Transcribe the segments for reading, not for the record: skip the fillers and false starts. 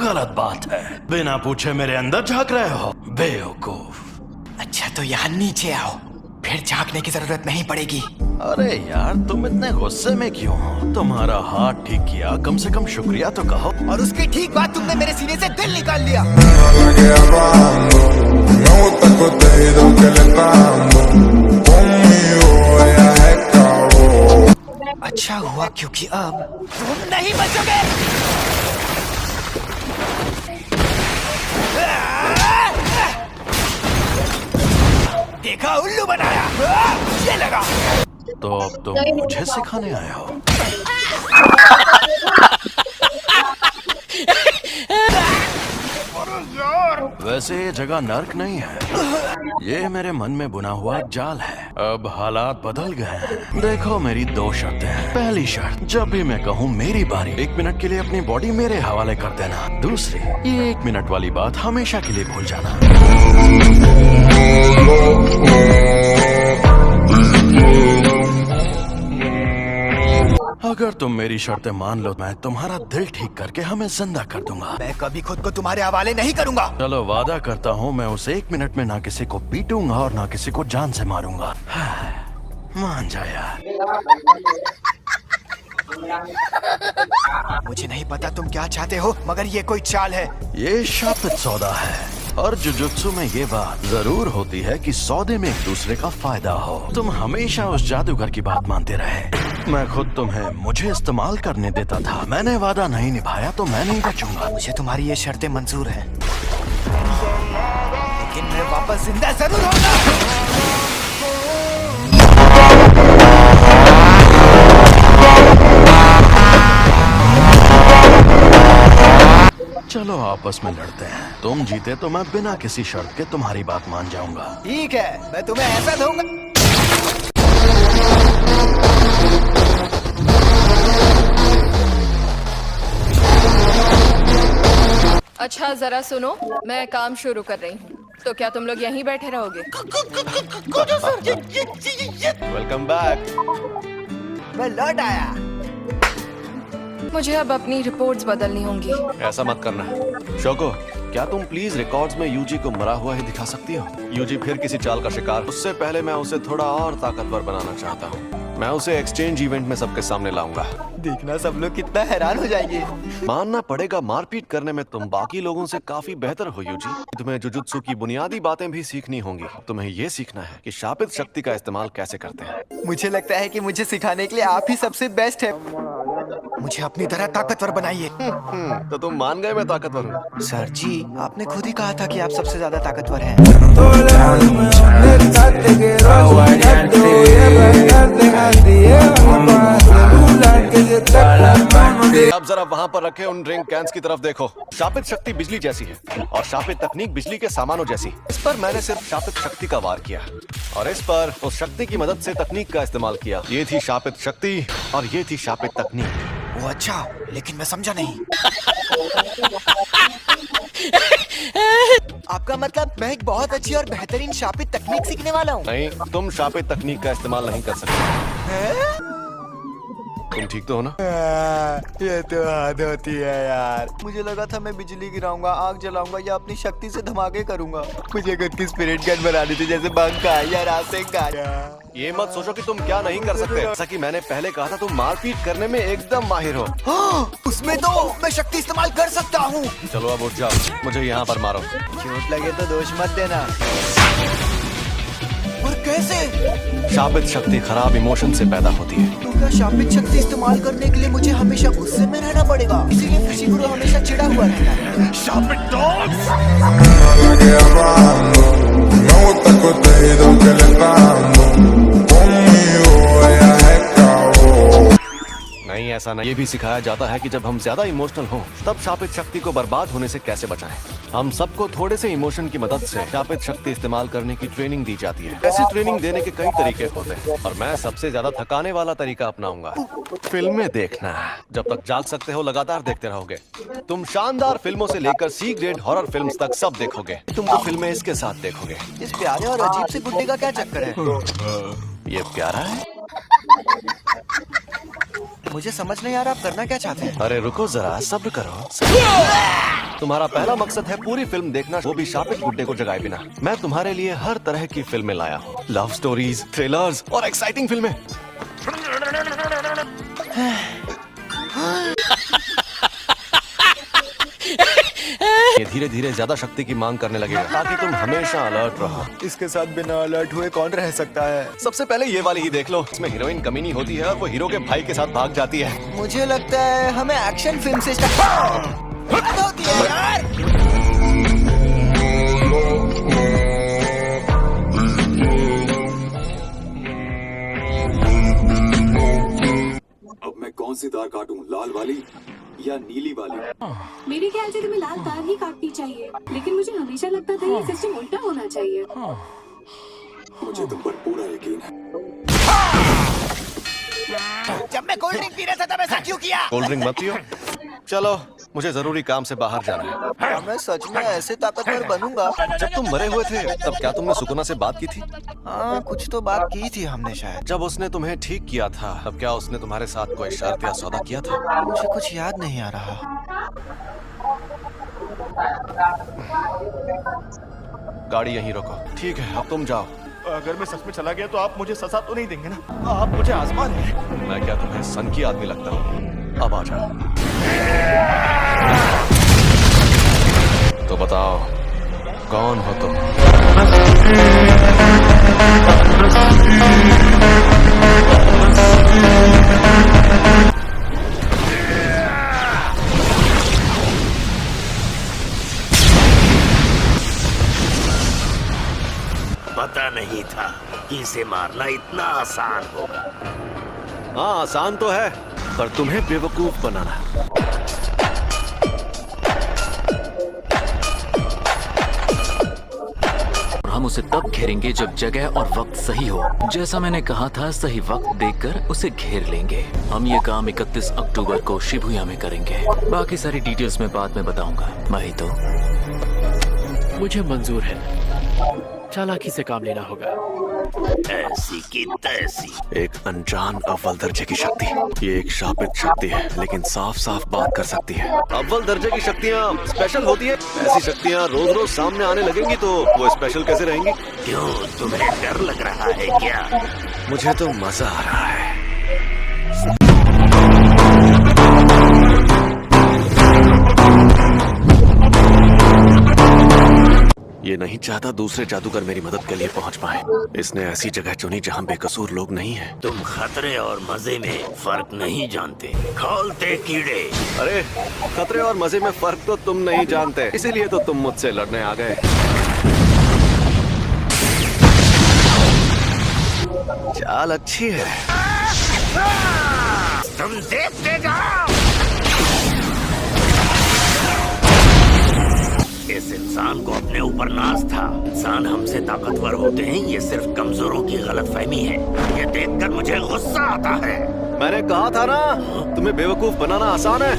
गलत बात है। बिना पूछे मेरे अंदर झांक रहे हो, बेवकूफ। अच्छा तो यहाँ नीचे आओ, फिर झांकने की जरूरत नहीं पड़ेगी। अरे यार तुम इतने गुस्से में क्यों हो? तुम्हारा हाथ ठीक किया, कम से कम शुक्रिया तो कहो। और उसकी ठीक बात, तुमने मेरे सीने से दिल निकाल लिया। अच्छा हुआ क्योंकि अब तुम नहीं बचोगे। देखा, उल्लू बनाया। ये लगा। तो अब तुम मुझे सिखाने आए हो? वैसे ये जगह नर्क नहीं है, ये मेरे मन में बुना हुआ जाल है। अब हालात बदल गए हैं। देखो मेरी दो शर्तें हैं। पहली शर्त, जब भी मैं कहूँ मेरी बारी, 1 मिनट के लिए अपनी बॉडी मेरे हवाले कर देना। दूसरी, ये 1 मिनट वाली बात हमेशा के लिए भूल जाना। अगर तुम मेरी शर्तें मान लो, मैं तुम्हारा दिल ठीक करके हमें जिंदा कर दूंगा। मैं कभी खुद को तुम्हारे हवाले नहीं करूंगा। चलो वादा करता हूँ, मैं उसे 1 मिनट में ना किसी को पीटूंगा और ना किसी को जान से मारूंगा। मान जा यार। मुझे नहीं पता तुम क्या चाहते हो, मगर ये कोई चाल है। ये शापित सौदा है और जुजुत्सु में ये बात जरूर होती है कि सौदे में एक दूसरे का फायदा हो। तुम हमेशा उस जादूगर की बात मानते रहे। मैं खुद तुम्हें मुझे इस्तेमाल करने देता था। मैंने वादा नहीं निभाया तो मैं नहीं बचूंगा। मुझे तुम्हारी ये शर्तें मंजूर हैं, लेकिन मैं वापस जिंदा जरूर होगा। चलो आपस में लड़ते हैं। तुम जीते तो मैं बिना किसी शर्त के तुम्हारी बात मान जाऊंगा। ठीक है, मैं तुम्हें ऐसा दूंगा। अच्छा जरा सुनो, मैं काम शुरू कर रही हूँ, तो क्या तुम लोग यहीं बैठे रहोगे? Welcome back. मैं लौट आया। मुझे अब अपनी रिपोर्ट्स बदलनी होंगी। ऐसा मत करना। शोको, क्या तुम प्लीज रिकॉर्ड्स में यूजी को मरा हुआ ही दिखा सकती हो? यूजी फिर किसी चाल का शिकार। उससे पहले मैं उसे थोड़ा और ताकतवर बनाना चाहता हूँ। मैं उसे एक्सचेंज इवेंट में सबके सामने लाऊंगा। देखना सब लोग कितना हैरान हो जाएंगे। मानना पड़ेगा, मारपीट करने में तुम बाकी लोगों से काफी बेहतर हो यूजी। तुम्हें जुजुत्सु की बुनियादी बातें भी सीखनी होंगी। तुम्हें ये सीखना है कि शापित शक्ति का इस्तेमाल कैसे करते हैं। मुझे लगता है कि मुझे सिखाने के लिए आप ही सबसे बेस्ट है। मुझे अपनी तरह ताकतवर बनाइए। तो तुम मान गए मैं ताकतवर हूँ? सर जी, आपने खुद ही कहा था कि आप सबसे ज्यादा ताकतवर हैं। अब जरा वहाँ पर रखे उन ड्रिंक कैंस की तरफ देखो। शापित शक्ति बिजली जैसी है और शापित तकनीक बिजली के सामानों जैसी। इस पर मैंने सिर्फ शापित शक्ति का वार किया और इस पर उस शक्ति की मदद से तकनीक का इस्तेमाल किया। ये थी शापित शक्ति और ये थी शापित तकनीक। वो अच्छा, लेकिन मैं समझा नहीं। आपका मतलब मैं एक बहुत अच्छी और बेहतरीन शापित तकनीक सीखने वाला हूँ? नहीं, तुम शापित तकनीक का इस्तेमाल नहीं कर सकते। तुम ठीक तो हो ना? ये तो हद होती है यार। मुझे लगा था मैं बिजली गिराऊंगा, आग जलाऊंगा या अपनी शक्ति से धमाके करूंगा। मुझे खुद की स्पिरिट गन बनानी थी, जैसे बंका या रासेंगा। ये मत सोचो कि तुम क्या नहीं कर सकते। जैसा कि मैंने पहले कहा था, तुम मारपीट करने में एकदम माहिर हो। उसमें तो मैं शक्ति इस्तेमाल कर सकता हूँ। चलो अब उठ जाओ, मुझे यहाँ पर मारो। चोट लगे तो दोष मत देना। और कैसे? शापित शक्ति खराब इमोशन से पैदा होती है। तो क्या शापित शक्ति इस्तेमाल करने के लिए मुझे हमेशा गुस्से में रहना पड़ेगा? इसीलिए फुशिकुरो हमेशा चिढ़ा हुआ रहता है। शापित डॉग्स! नहीं, ऐसा नहीं। ये भी सिखाया जाता है कि जब हम ज्यादा इमोशनल हों, तब शापित शक्ति को बर्बाद होने से कैसे बचाएं। हम सबको थोड़े से इमोशन की मदद से शापित शक्ति इस्तेमाल करने की ट्रेनिंग दी जाती है। ऐसी ट्रेनिंग देने के कई तरीके होते हैं और मैं सबसे ज्यादा थकाने वाला तरीका अपनाऊंगा। फिल्में देखना। जब तक जाग सकते हो लगातार देखते रहोगे। तुम शानदार फिल्मों से लेकर सी ग्रेड हॉरर फिल्म्स तक सब देखोगे। तुम तो फिल्में इसके साथ देखोगे। इस प्यारे और अजीब से गुड्डे का क्या चक्कर है? ये प्यारा है। मुझे समझ नहीं आ रहा आप करना क्या चाहते हैं। अरे रुको जरा, सब्र करो। तुम्हारा पहला मकसद है पूरी फिल्म देखना, वो भी शापित गुड्डे को जगाए बिना। मैं तुम्हारे लिए हर तरह की फिल्में लाया हूँ, लव स्टोरीज, थ्रिलर्स और एक्साइटिंग फिल्में। ये धीरे धीरे ज्यादा शक्ति की मांग करने लगेगा ताकि तुम हमेशा अलर्ट रहो। इसके साथ बिना अलर्ट हुए कौन रह सकता है। सबसे पहले ये वाली ही देख लो, इसमें हीरोइन कमीनी होती है और वो हीरो के भाई के साथ भाग जाती है। मुझे लगता है हमें एक्शन फिल्म से स्टार्ट होती है यार। अब मैं कौन सी तार काटूं, लाल वाली या नीली वाली? मेरे ख्याल से तुम्हें लाल तार ही काटनी चाहिए, लेकिन मुझे हमेशा लगता था ये सिस्टम उल्टा होना चाहिए। मुझे तुम पर पूरा यकीन है। जब मैं कोल्ड ड्रिंक पी रहा था तब ऐसा क्यों किया? कोल्ड ड्रिंक मत पियो। चलो, मुझे जरूरी काम से बाहर जाना है। मैं सच में ऐसे ताकतवर बनूंगा। जब तुम मरे हुए थे तब क्या तुमने सुकुना से बात की थी? हाँ, कुछ तो बात की थी हमने शायद। जब उसने तुम्हें ठीक किया था तब क्या उसने तुम्हारे साथ कोई शर्त या सौदा किया था? मुझे कुछ याद नहीं आ रहा। गाड़ी यहीं रोको। ठीक है, अब तुम जाओ। अगर मैं सच में चला गया तो आप मुझे सजा तो नहीं देंगे ना? आप मुझे आजमा रहे हैं। मैं क्या तुम्हें सन की आदमी लगता हूँ? अब आ जाओ। तो बताओ, कौन हो तुम? पता नहीं था कि इसे मारना इतना आसान होगा। हाँ, आसान तो है, पर तुम्हें बेवकूफ बनाना। हम उसे तब घेरेंगे जब जगह और वक्त सही हो। जैसा मैंने कहा था, सही वक्त देखकर उसे घेर लेंगे। हम ये काम 31 अक्टूबर को शिबुया में करेंगे। बाकी सारी डिटेल्स मैं बाद में बताऊंगा। माही तो मुझे मंजूर है, चालाकी से काम लेना होगा। ऐसी की तैसी। एक अनजान अव्वल दर्जे की शक्ति। ये एक शापित शक्ति है, लेकिन साफ साफ बात कर सकती है। अव्वल दर्जे की शक्तियाँ स्पेशल होती है। ऐसी शक्तियाँ रोज रोज सामने आने लगेंगी तो वो स्पेशल कैसे रहेंगी? क्यों, तुम्हें डर लग रहा है क्या? मुझे तो मजा आ रहा है। ये नहीं चाहता दूसरे जादूगर मेरी मदद के लिए पहुंच पाए। इसने ऐसी जगह चुनी जहां बेकसूर लोग नहीं हैं। तुम खतरे और मजे में फर्क नहीं जानते, खोलते कीड़े। अरे, खतरे और मजे में फर्क तो तुम नहीं जानते, इसीलिए तो तुम मुझसे लड़ने आ गए। चाल अच्छी है। तुम देखते जाओ। इस इंसान को अपने ऊपर नाज था। इंसान हमसे ताकतवर होते हैं, ये सिर्फ कमजोरों की गलतफहमी है। ये देखकर मुझे गुस्सा आता है। मैंने कहा था ना, तुम्हें बेवकूफ बनाना आसान है।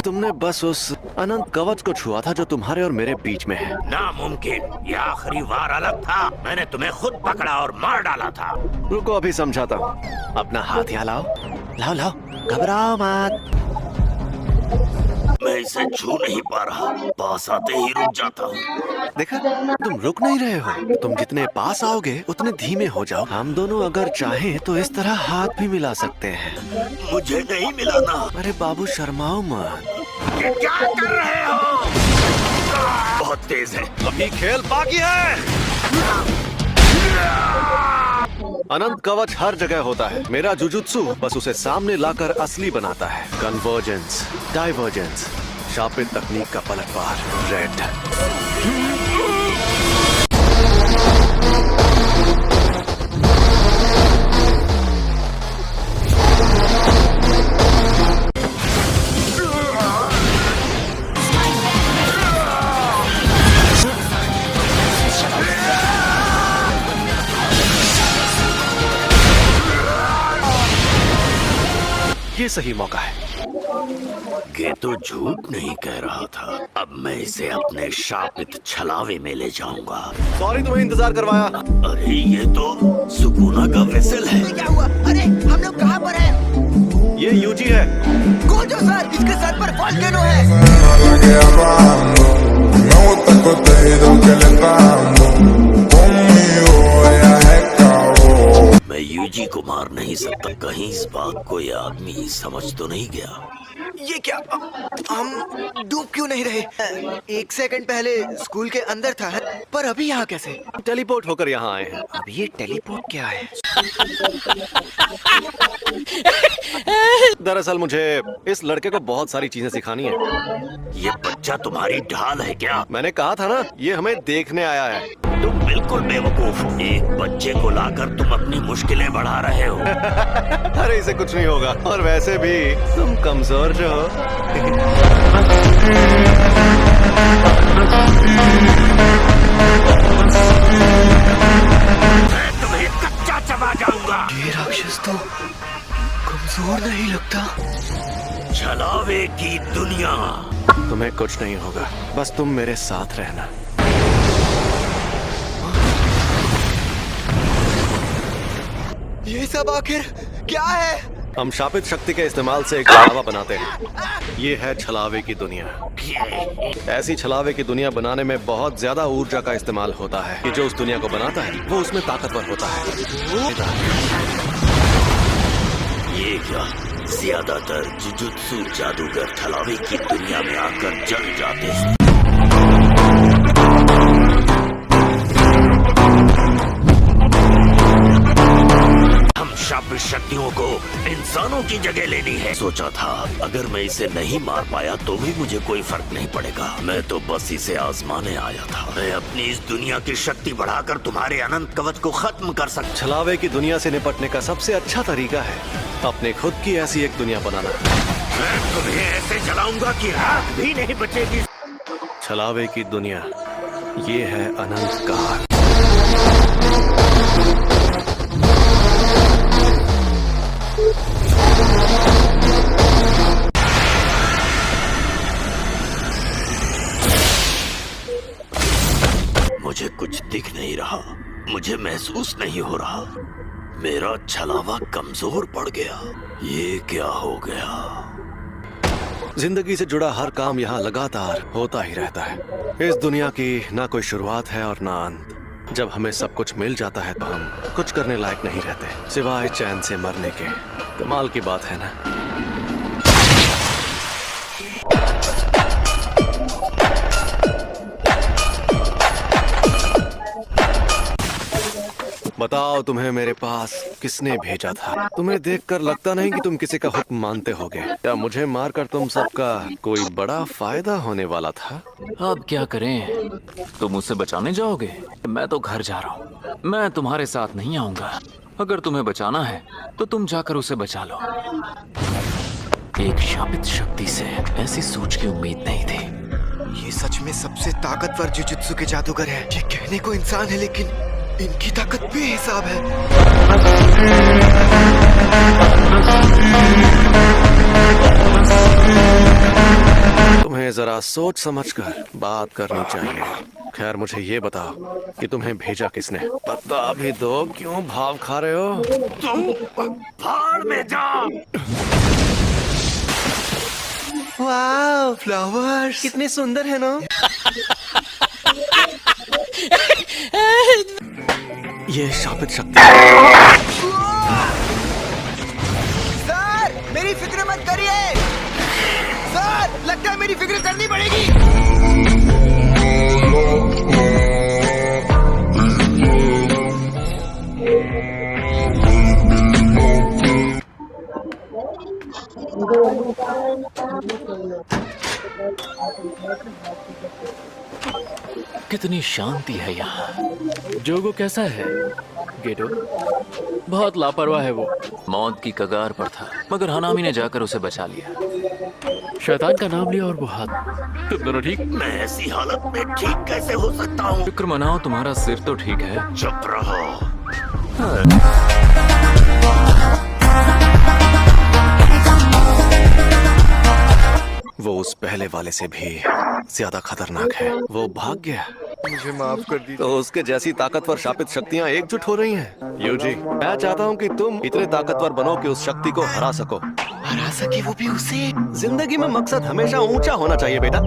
तुमने बस उस अनंत कवच को छुआ था जो तुम्हारे और मेरे बीच में है। नामुमकिन, ये आखिरी वार अलग था। मैंने तुम्हें खुद पकड़ा और मार डाला था। रुको, अभी समझाता हूँ। अपना हाथ यहाँ लाओ। लाओ लाओ, घबराओ मत। मैं इसे छू नहीं पा रहा, पास आते ही रुक जाता हूँ। देखा, तुम रुक नहीं रहे हो। तुम जितने पास आओगे उतने धीमे हो जाओ। हम दोनों अगर चाहें तो इस तरह हाथ भी मिला सकते हैं। मुझे नहीं मिलाना। अरे बाबू, शर्माओ मत। ये क्या कर रहे हो? बहुत तेज है। अभी खेल बाकी है। अनंत कवच हर जगह होता है। मेरा जुजुत्सु बस उसे सामने लाकर असली बनाता है। कन्वर्जेंस, डाइवर्जेंस, शापित तकनीक का पलटवार। रेड। ये सही मौका है। ये तो झूठ नहीं कह रहा था। अब मैं इसे अपने शापित छलावे में ले जाऊंगा। सॉरी तुम्हें इंतजार करवाया। अरे ये तो सुकूना का वेसल है। क्या हुआ? अरे हम लोग कहाँ पर हैं? ये यूजी है। खोजो सर, इसके सर पर वोल्केनो है। मैं यूजी को मार नहीं सकता। कहीं इस बात को ये आदमी समझ तो नहीं गया। ये क्या? हम डूब क्यों नहीं रहे? 1 सेकंड पहले स्कूल के अंदर था, पर अभी यहाँ कैसे? टेलीपोर्ट होकर यहाँ आए हैं। अब ये टेलीपोर्ट क्या है? दरअसल मुझे इस लड़के को बहुत सारी चीजें सिखानी है। ये बच्चा तुम्हारी ढाल है क्या? मैंने कहा था ना, ये हमें देखने आया है। तुम बिल्कुल बेवकूफ हो। एक बच्चे को लाकर तुम अपनी मुश्किलें बढ़ा रहे हो। अरे इसे कुछ नहीं होगा, और वैसे भी तुम कमजोर जो हो। मैं तुम्हें कच्चा चबा जाऊंगा। ये राक्षस तो कमजोर नहीं लगता। छलावे की दुनिया। तुम्हें कुछ नहीं होगा, बस तुम मेरे साथ रहना। ये सब आखिर क्या है? हम शापित शक्ति के इस्तेमाल से एक छलावा बनाते हैं। ये है छलावे की दुनिया। ऐसी छलावे की दुनिया बनाने में बहुत ज्यादा ऊर्जा का इस्तेमाल होता है कि जो उस दुनिया को बनाता है वो उसमें ताकतवर होता है। ये क्या? ज्यादातर जुजुत्सु जादूगर छलावे की दुनिया में आकर जल जाते हैं। शापित शक्तियों को इंसानों की जगह लेनी है। सोचा था अगर मैं इसे नहीं मार पाया तो भी मुझे कोई फर्क नहीं पड़ेगा। मैं तो बस इसे आजमाने आया था। मैं अपनी इस दुनिया की शक्ति बढ़ाकर तुम्हारे अनंत कवच को खत्म कर सकता। छलावे की दुनिया से निपटने का सबसे अच्छा तरीका है अपने खुद की ऐसी एक दुनिया बनाना। मैं तुम्हें ऐसे जलाऊंगा कि राख भी नहीं बचेगी। छलावे की दुनिया, ये है अनंत काल। मुझे कुछ दिख नहीं रहा, मुझे महसूस नहीं हो रहा। मेरा छलावा कमजोर पड़ गया। ये क्या हो गया? जिंदगी से जुड़ा हर काम यहाँ लगातार होता ही रहता है। इस दुनिया की ना कोई शुरुआत है और ना अंत। जब हमें सब कुछ मिल जाता है तो हम कुछ करने लायक नहीं रहते सिवाय चैन से मरने के। कमाल की बात है ना? बताओ तुम्हें मेरे पास किसने भेजा था? तुम्हें देखकर लगता नहीं कि तुम किसी का हुक्म मानते होगे। क्या मुझे मारकर तुम सबका कोई बड़ा फायदा होने वाला था? अब क्या करें? तुम उसे बचाने जाओगे? मैं तो घर जा रहा हूँ। मैं तुम्हारे साथ नहीं आऊंगा। अगर तुम्हें बचाना है तो तुम जाकर उसे बचा लो। एक शापित शक्ति से ऐसी सोच की उम्मीद नहीं थी। ये सच में सबसे ताकतवर जुजुत्सु के जादूगर है। ये कहने को इंसान है लेकिन इनकी ताकत बेहिसाब है। तुम्हें जरा सोच समझकर बात करनी चाहिए। खैर मुझे ये बताओ कि तुम्हें भेजा किसने? बता भी दो, क्यों भाव खा रहे हो? तुम भाड़ में जाओ। वाह, फ्लावर्स कितने सुंदर है ना? ये शापित शक्ति। सर, मेरी फिक्र मत करिए। सर, लगता है मेरी फिक्र करनी पड़ेगी। कितनी शांति है यहाँ। जोगो कैसा है? गेटो बहुत लापरवाह है वो। मौत की कगार पर था मगर हनामी ने जाकर उसे बचा लिया। शैतान का नाम लिया और वो हाथ। तुम दोनों ठीक? मैं ऐसी हालत में ठीक कैसे हो सकता हूँ? फिक्र मनाओ, तुम्हारा सिर तो ठीक है। चुप रहो। उस पहले वाले से भी ज्यादा खतरनाक है। वो भाग गया। मुझे माफ कर दीजिए। तो उसके जैसी ताकतवर शापित शक्तियाँ एकजुट हो रही हैं। यूजी, मैं चाहता हूँ कि तुम इतने ताकतवर बनो कि उस शक्ति को हरा सको। हरा सके वो भी उसे। जिंदगी में मकसद हमेशा ऊंचा होना चाहिए बेटा।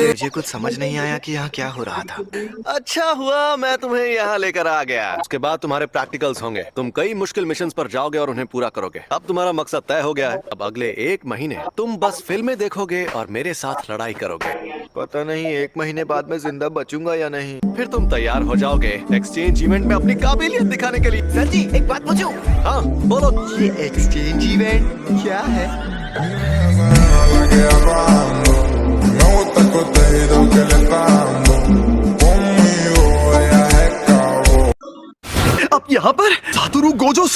मुझे कुछ समझ नहीं आया कि यहाँ क्या हो रहा था। अच्छा हुआ मैं तुम्हें यहाँ लेकर आ गया। उसके बाद तुम्हारे प्रैक्टिकल्स होंगे। तुम कई मुश्किल मिशंस पर जाओगे और उन्हें पूरा करोगे। अब तुम्हारा मकसद तय हो गया है। अब अगले 1 महीने तुम बस फिल्में देखोगे और मेरे साथ लड़ाई करोगे। पता नहीं 1 महीने बाद मैं जिंदा बचूंगा या नहीं। फिर तुम तैयार हो जाओगे एक्सचेंज इवेंट में अपनी काबिलियत दिखाने के लिए। सर जी एक बात पूछूं? हाँ बोलो। ये एक्सचेंज इवेंट क्या है? अब यहाँ पर सातोरु गोजो